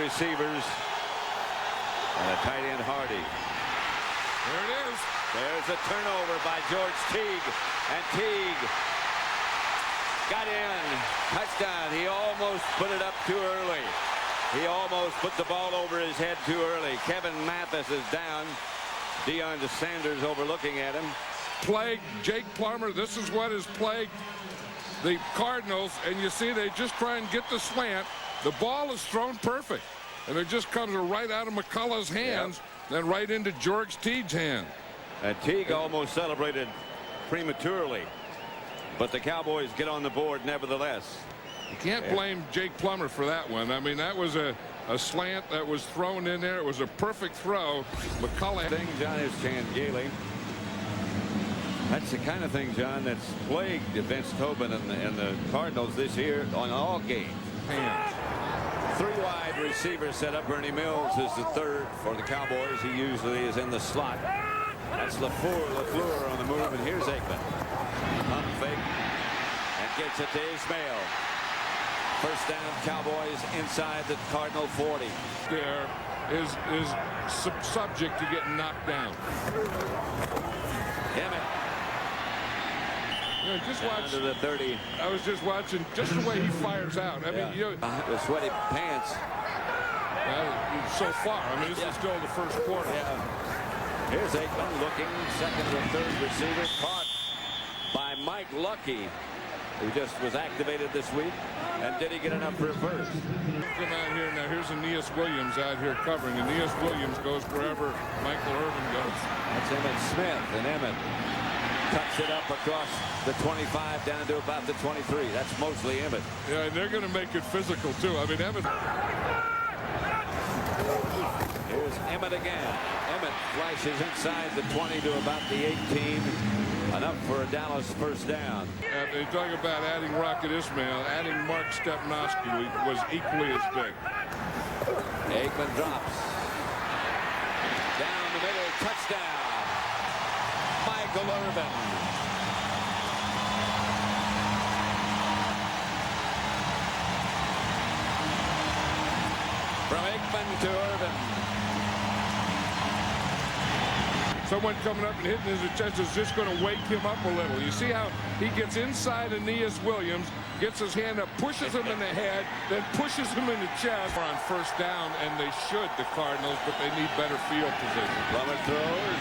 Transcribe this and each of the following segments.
receivers and a tight end Hardy. There it is. There's a turnover by George Teague, and Teague got in. Touchdown. He almost put it up too early. He almost put the ball over his head too early. Kevin Mathis is down. Deion Sanders overlooking at him. Plagued Jake Plummer. This is what has plagued the Cardinals, and you see they just try and get the slant. The ball is thrown perfect, and it just comes right out of McCullough's hands, then right into George Teague's hand. And Teague almost celebrated prematurely, but the Cowboys get on the board nevertheless. You can't blame Jake Plummer for that one. I mean, that was a slant that was thrown in there. It was a perfect throw. McCullough. Thing, John, is Chan Gailey. That's the kind of thing, John, that's plagued Vince Tobin and the Cardinals this year on all games. Hands. Three wide receivers set up. Bernie Mills is the third for the Cowboys. He usually is in the slot. That's LaFleur on the move, and here's Aikman. Pump fake and gets it to Ismail. First down, Cowboys inside the Cardinal 40. There is subject to getting knocked down. Emmett. You know, just watch to the 30. I was just watching just the way he fires out. I mean, you know, the sweaty pants. So far, I mean, this is still the first quarter. Here's Aikman looking, second or third receiver, caught by Mike Lucky, who just was activated this week. And did he get enough for a first? Come out here now. Here's Aeneas Williams out here covering. Aeneas Williams goes wherever Michael Irvin goes. That's Emmett Smith, and Emmett cuts it up across the 25 down to about the 23. That's mostly Emmett. Yeah, and they're going to make it physical too. I mean, Emmett. Here's Emmett again. Emmett flashes inside the 20 to about the 18. Enough for a Dallas first down. They talk about adding Rocket Ismail. Adding Mark Stepnoski was equally as big. Aikman drops. Down the middle, touchdown. Michael Irvin. From Aikman to Irvin. Someone coming up and hitting his chest is just going to wake him up a little. You see how he gets inside Aeneas Williams, gets his hand up, pushes him in the head, then pushes him in the chest. On first down, and they should, the Cardinals, but they need better field position. Plummer throws.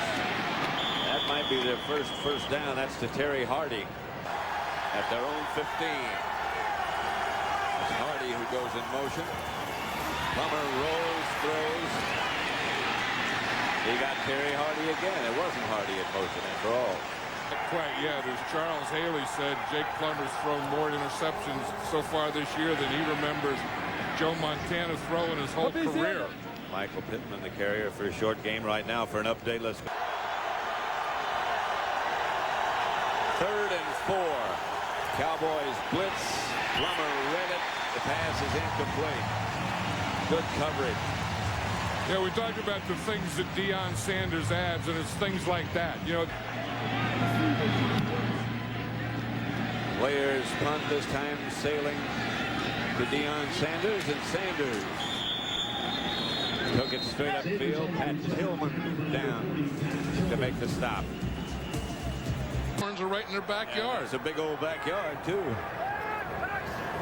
That might be their first down. That's to Terry Hardy at their own 15. It's Hardy who goes in motion. Plummer rolls, throws. He got Terry Hardy again. It wasn't Hardy in motion after all. Not quite yet. As Charles Haley said, Jake Plummer's thrown more interceptions so far this year than he remembers Joe Montana throwing his whole career. Michael Pittman, the carrier for a short game right now. For an update, let's go. 3rd and 4. Cowboys blitz. Plummer read it. The pass is incomplete. Good coverage. Yeah, we talk about the things that Deion Sanders adds, and it's things like that. You know, players punt this time, sailing to Deion Sanders, and Sanders took it straight upfield. Pat Tillman down to make the stop. Horns are right in their backyard. It's a big old backyard too.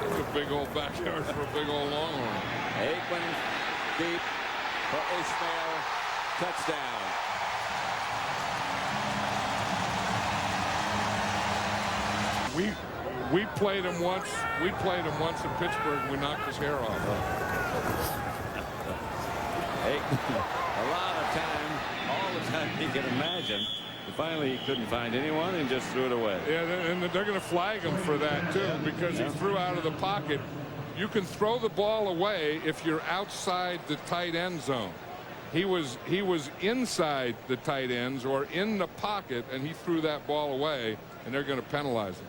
It's a big old backyard for a big old Longhorn. Aikman deep. For Ismail, touchdown. We played him once. We played him once in Pittsburgh. And we knocked his hair off. A lot of time, all the time he can imagine. And finally, he couldn't find anyone and just threw it away. Yeah, and they're going to flag him for that too, because he threw out of the pocket. You can throw the ball away if you're outside the tight end zone. He was inside the tight ends or in the pocket, and he threw that ball away, and they're going to penalize him.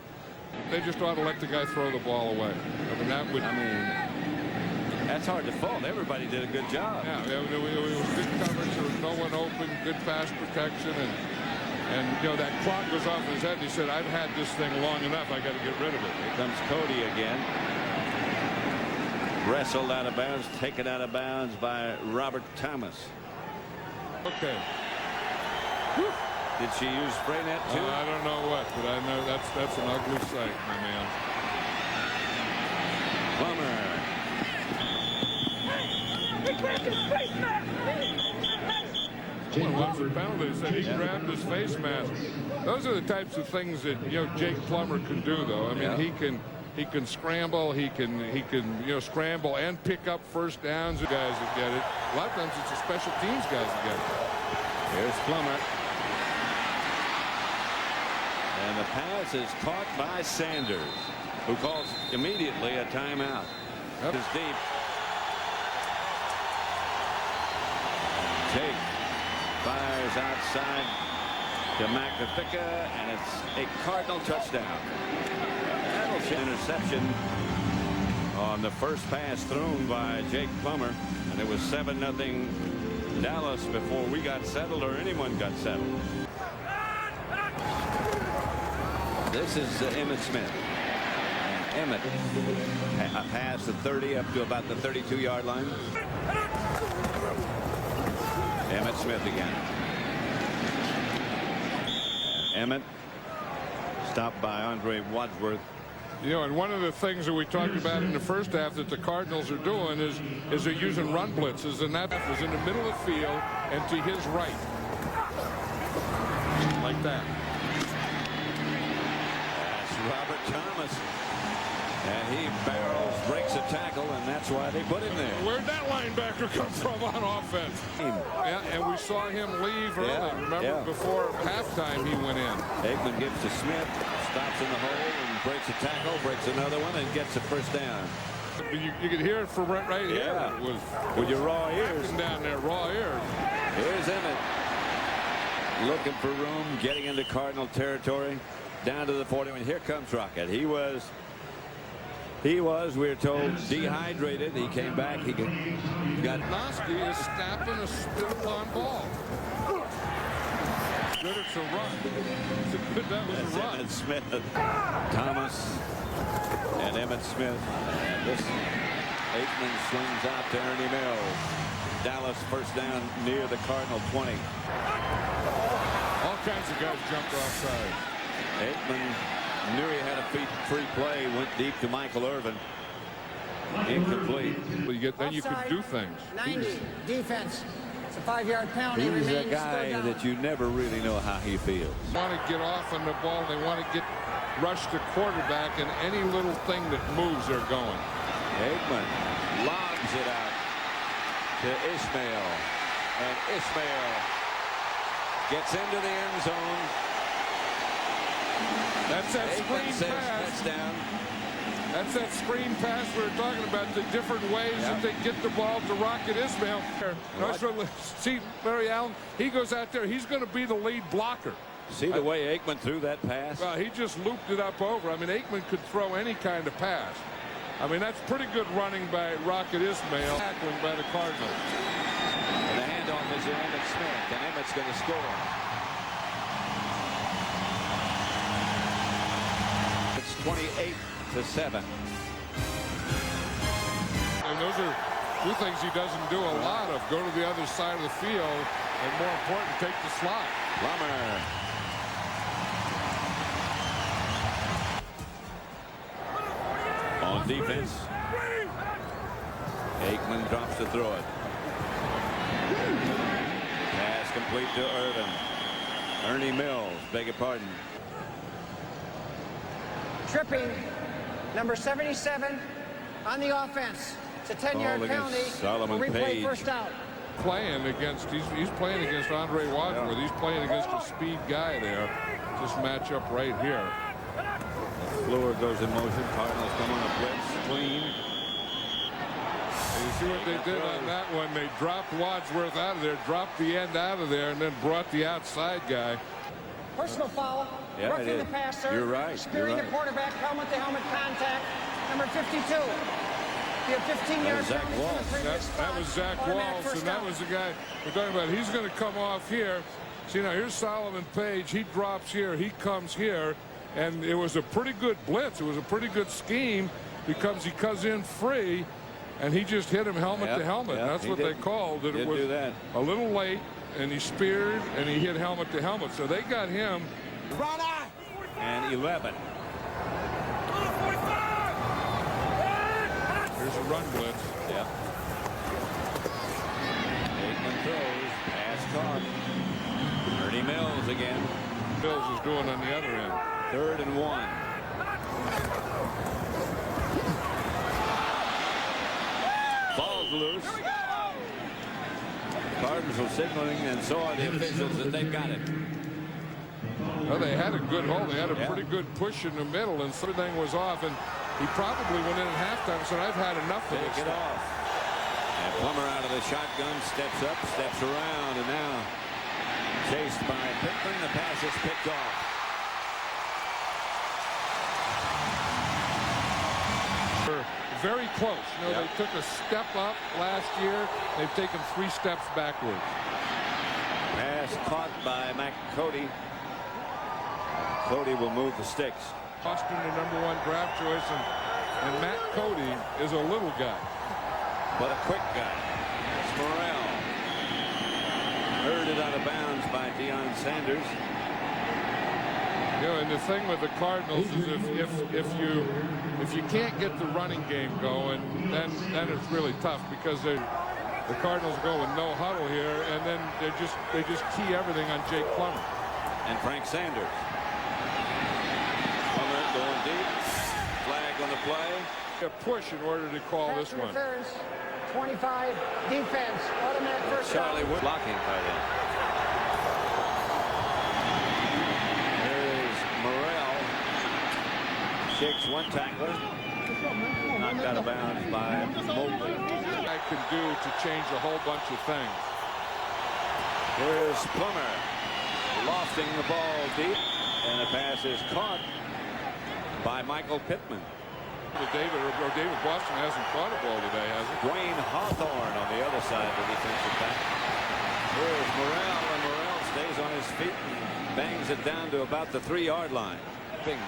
They just ought to let the guy throw the ball away. I mean, that would. I mean, that's hard to fault. Everybody did a good job. Yeah, it was good coverage. There was no one open. Good pass protection, and you know that clock goes off in his head. And he said, "I've had this thing long enough. I got to get rid of it." Here comes Cody again. Wrestled out of bounds, taken out of bounds by Robert Thomas. Okay. Did she use spray net too? I don't know what, but I know that's an ugly sight, my man. Plummer. Well, what's the penalty? Said he grabbed his face mask. Those are the types of things that Jake Plummer can do, though. I mean, he can scramble, he can scramble and pick up first downs. Guys that get it. A lot of times it's the special teams guys that get it. Here's Plummer. And the pass is caught by Sanders, who calls immediately a timeout. Yep. It's deep. Jake fires outside to Magnifica, and it's a Cardinal touchdown. Interception on the first pass thrown by Jake Plummer, and it was 7-0 Dallas before we got settled or anyone got settled. This is Emmitt Smith. And Emmitt passed the 30 up to about the 32-yard line. Emmitt Smith again. Emmitt stopped by Andre Wadsworth. And one of the things that we talked about in the first half that the Cardinals are doing is they're using run blitzes, and that was in the middle of the field and to his right. Like that. That's Robert Thomas. And he barrels, breaks a tackle, and that's why they put him there. Where'd that linebacker come from on offense? Yeah, and we saw him leave early. Remember, before halftime he went in. Aikman gives to Smith, stops in the hole, and breaks a tackle, breaks another one, and gets a first down. You could hear it from right here. Yeah. It was with your raw ears. Down there, raw ears. Here's Emmitt. Looking for room, getting into Cardinal territory. Down to the 40. And here comes Rocket. He was, we're told, dehydrated. He came back. He got. Noski is snapping a still-on ball. Good, it's a run. That was a run. Emmitt Smith, Thomas, and Emmitt Smith. And this Aikman swings out to Ernie Mills. Dallas first down near the Cardinal 20. All kinds of guys jumped offside. Aikman knew he had a free play, went deep to Michael Irvin. Incomplete. Then you could do things. 90 defense. It's a 5-yard penalty. He's a guy that you never really know how he feels. They want to get off on the ball. They want to rush the quarterback, and any little thing that moves, they're going. Aikman lobs it out to Ismail, and Ismail gets into the end zone. That's that screen pass. Touchdown. That's that screen pass we were talking about, the different ways that they get the ball to Rocket Ismail. See, Larry Allen, he goes out there. He's going to be the lead blocker. See the way Aikman threw that pass? Well, he just looped it up over. I mean, Aikman could throw any kind of pass. I mean, that's pretty good running by Rocket Ismail. Tackling by the Cardinals. And the handoff is to Emmitt Smith, and Emmitt's going to score. It's 28-7. And those are two things he doesn't do a lot of. Go to the other side of the field, and more important, take the slot. Plummer. On defense. Aikman drops to throw it. Pass complete to Irvin. Ernie Mills, beg your pardon. Tripping, number 77 on the offense. It's a 10-yard penalty. Solomon Replay Page. first out. He's playing against Andre Wadsworth. He's playing against a speed guy there. This matchup right here. Floor goes in motion. Cardinals come on a blitz. Clean. And you see what they did on that one? They dropped Wadsworth out of there, dropped the end out of there, and then brought the outside guy. Personal foul. Yeah, roughing the passer. You're right. Spearing the quarterback. Helmet-to-helmet contact. Number 52. Be a 15-yard penalty. That was Zach Walsh, and that was the guy we're talking about. He's going to come off here. See, now here's Solomon Page. He drops here. He comes here. And it was a pretty good blitz. It was a pretty good scheme because he comes in free. and he just hit him helmet to helmet. That's what they called it. It was a little late, and he speared, and he hit helmet to helmet. So they got him. And 11. Here's a run blitz. Yeah. Aikman throws. Pass caught. Ernie Mills again. Mills is doing on the other end. 3rd and 1. Ball's loose. Cardinals were signaling, and so are the officials, that they've got it. Well, they had a good hold. They had a pretty good push in the middle, and everything was off. And he probably went in at halftime and said, "I've had enough of this." Take it off. And Plummer out of the shotgun, steps up, steps around, and now chased by Pittman. The pass is picked off. Very close. You know, they took a step up last year. They've taken 3 steps backwards. Pass caught by McCody. Cody will move the sticks. Austin, the #1 draft choice, and Matt Cody is a little guy, but a quick guy. It's Morrell. Herded out of bounds by Deion Sanders. You know, and the thing with the Cardinals is if you can't get the running game going, then it's really tough, because the Cardinals go with no huddle here, and then they just key everything on Jake Plummer and Frank Sanders. Plummer going deep. Flag on the play. A push in order to call this one. 25 defense. Automatic first down. Charlie Wood blocking tight end. There's Morrell. Shakes one tackler. Knocked out of bounds by Mobley. I can do to change a whole bunch of things. Here's Plummer lofting the ball deep, and the pass is caught by Michael Pittman. David Boston hasn't caught a ball today, has he? Dwayne Hawthorne on the other side of the defensive back. Here's Morrell, and Morrell stays on his feet and bangs it down to about the 3-yard line. Bing.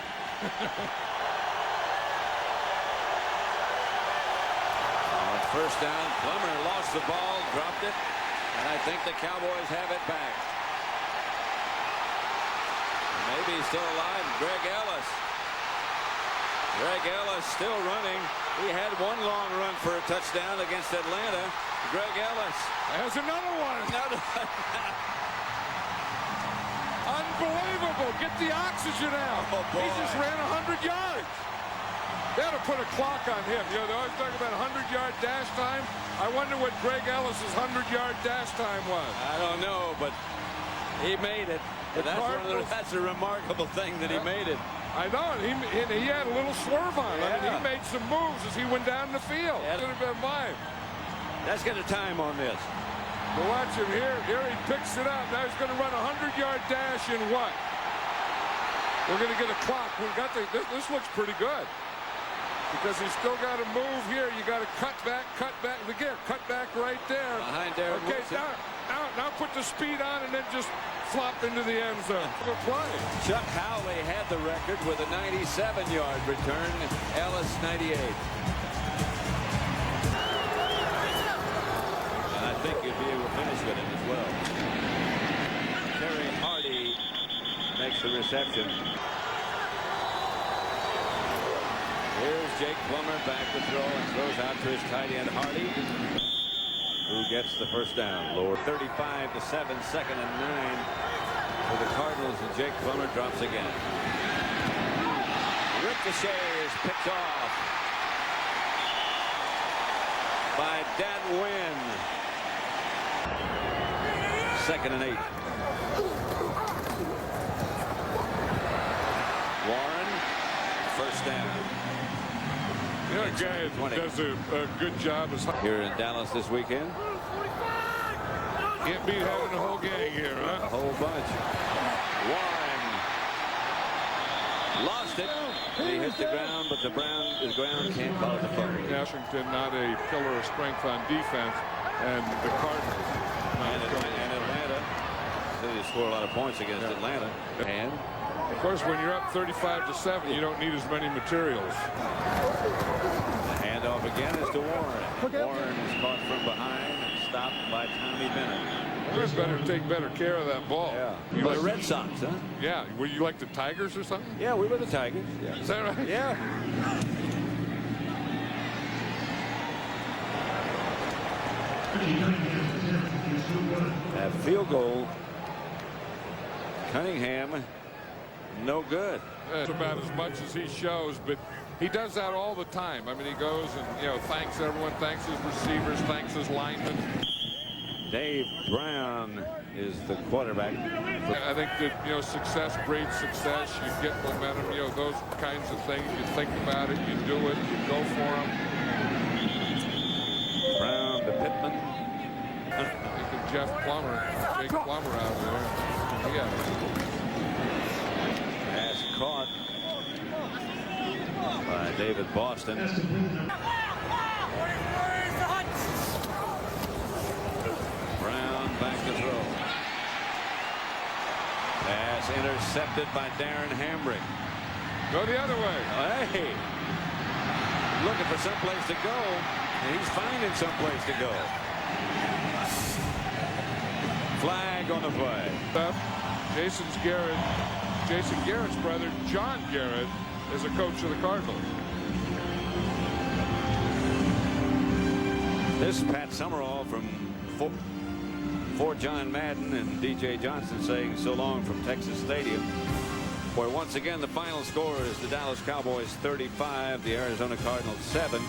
First down, Plummer lost the ball, dropped it, and I think the Cowboys have it back. Maybe he's still alive. Greg Ellis. Greg Ellis still running. He had one long run for a touchdown against Atlanta. Greg Ellis has another one. Unbelievable. Get the oxygen out. Oh, he just ran 100 yards. They ought to put a clock on him. You know, they always talk about 100-yard dash time. I wonder what Greg Ellis's 100-yard dash time was. I don't know, but he made it. That's a remarkable thing that he made it. I know, and he had a little swerve on him. I mean, he made some moves as he went down the field. That could have been mine. Let's get a time on this. But watch him here. Here he picks it up. Now he's going to run a 100-yard dash in what? We're going to get a clock. We got this looks pretty good. Because he's still got to move here. You got to cut back. Again, cut back right there. Behind there. Okay, now put the speed on and then just flop into the end zone. Good play. Chuck Howley had the record with a 97-yard return. Ellis 98. And I think you'd be able to finish with it as well. Terry Hardy makes the reception. Here's Jake Plummer back to throw and throws out to his tight end Hardy, who gets the first down. Lower 35-7, 2nd and 9 for the Cardinals, and Jake Plummer drops again. Ricochet is picked off by Dan Wynn. 2nd and 8. Warren, first down. You know, a guy does a good job here in Dallas this weekend. Can't beat having the whole gang here, huh? A whole bunch. Warren lost it. He hit the ground, but the ground can't call it the fumble. Washington not a pillar of strength on defense, and the Cardinals. And Atlanta. They score a lot of points against Atlanta. And of course, when you're up 35-7, you don't need as many materials. The Handoff again is to Warren. Warren is caught from behind and stopped by Tommy Bennett. You better take better care of that ball. Yeah. You The like Red Sox, huh? Yeah. Were you like the Tigers or something? Yeah, we were the Tigers. Yeah. Is that right? Yeah. That field goal, Cunningham, no good. That's about as much as he shows, but he does that all the time. I mean, he goes and, thanks everyone, thanks his receivers, thanks his linemen. Dave Brown is the quarterback. I think that, success breeds success. You get momentum, those kinds of things. You think about it, you do it, you go for them. Brown to Pittman. Taking Jeff Plummer, Jake Plummer out of there. Yeah. Pass caught by David Boston. Brown back to throw. Pass intercepted by Darren Hambrick. Go the other way. Hey, looking for someplace to go, and he's finding someplace to go. Flag on the play. Jason Garrett's brother, John Garrett, is a coach of the Cardinals. This Pat Summerall from for John Madden and DJ Johnson saying so long from Texas Stadium, where once again the final score is the Dallas Cowboys 35, the Arizona Cardinals 7.